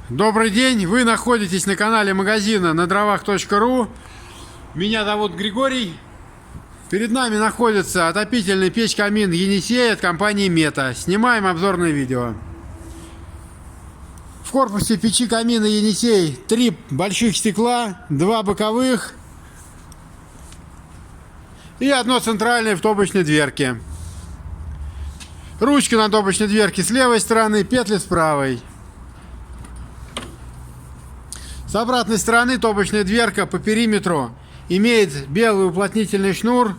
Добрый день, вы находитесь на канале магазина на дровах.ру. Меня зовут Григорий. Перед нами находится отопительный печь-камин Енисей от компании Мета. Снимаем обзорное видео. В корпусе печи камина Енисей 3 больших стекла, 2 боковых и одно центральное в топочной дверке. Ручка на топочной дверке с левой стороны, петли с правой. С обратной стороны топочная дверка по периметру имеет белый уплотнительный шнур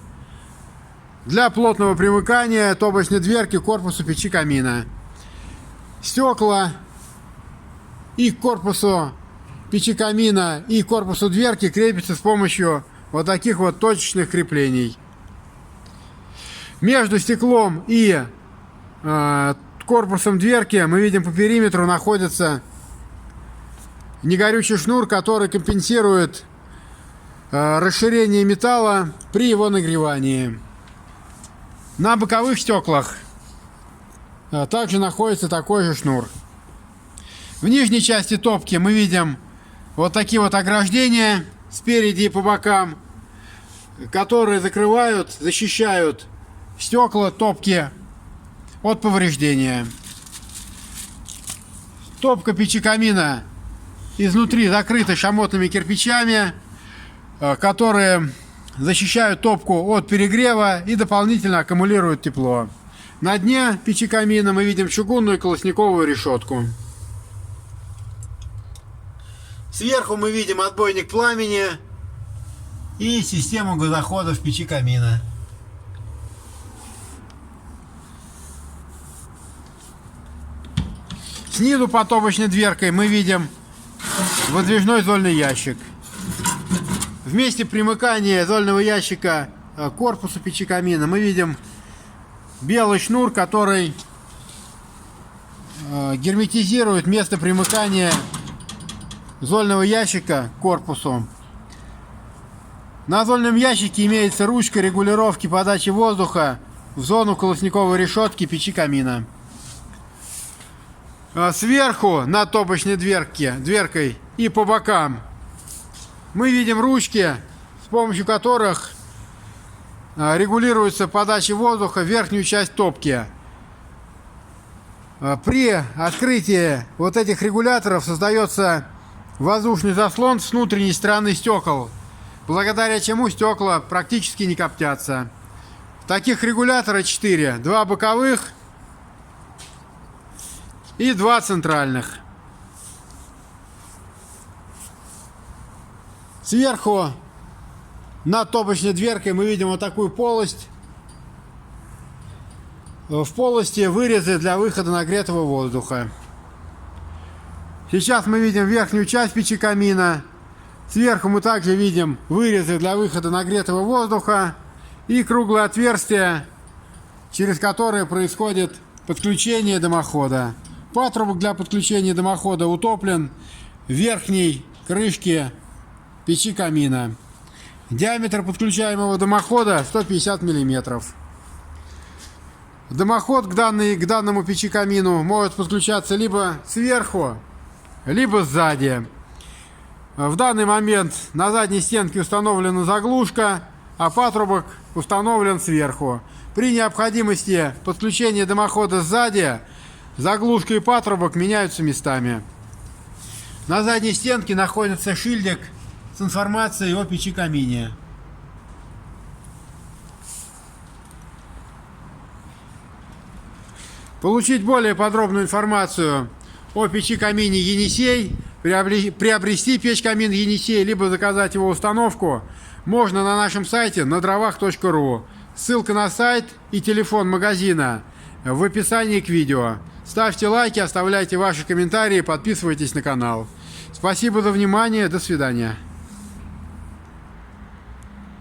для плотного примыкания топочной дверки к корпусу печи камина. Стекла и к корпусу печи камина, и к корпусу дверки крепятся с помощью вот таких вот точечных креплений. Между стеклом и корпусом дверки мы видим по периметру находится негорючий шнур, который компенсирует расширение металла при его нагревании. На боковых стеклах также находится такой же шнур. В нижней части топки мы видим вот такие вот ограждения спереди и по бокам, которые закрывают, защищают стекла топки от повреждения. Топка печи камина изнутри закрыта шамотными кирпичами, которые защищают топку от перегрева и дополнительно аккумулируют тепло. На дне печи камина мы видим чугунную колосниковую решетку. Сверху мы видим отбойник пламени и систему газохода в печи камина. Снизу под топочной дверкой мы видим выдвижной зольный ящик. В месте примыкания зольного ящика к корпусу печи камина мы видим белый шнур, который герметизирует место примыкания зольного ящика к корпусу. На зольном ящике имеется ручка регулировки подачи воздуха в зону колосниковой решетки печи камина. Сверху над топочной дверкой и по бокам мы видим ручки, с помощью которых регулируется подача воздуха в верхнюю часть топки. При открытии вот этих регуляторов создается воздушный заслон с внутренней стороны стекол, благодаря чему стекла практически не коптятся. Таких регуляторов 4: 2 боковых и 2 центральных. Сверху над топочной дверкой мы видим вот такую полость. В полости вырезы для выхода нагретого воздуха. Сейчас мы видим верхнюю часть печи камина. Сверху мы также видим вырезы для выхода нагретого воздуха и круглое отверстие, через которое происходит подключение дымохода. Патрубок для подключения дымохода утоплен в верхней крышке печи камина. Диаметр подключаемого дымохода 150 мм. Дымоход к данному печи камину может подключаться либо сверху, либо сзади. В данный момент на задней стенке установлена заглушка, а патрубок установлен сверху. При необходимости подключения дымохода сзади заглушка и патрубок меняются местами. На задней стенке находится шильдик с информацией о печи камине. Получить более подробную информацию о печи камине Енисей, приобрести печь-камин Енисей, либо заказать его установку можно на нашем сайте на дровах.ру. Ссылка на сайт и телефон магазина в описании к видео. Ставьте лайки, оставляйте ваши комментарии, подписывайтесь на канал. Спасибо за внимание, до свидания.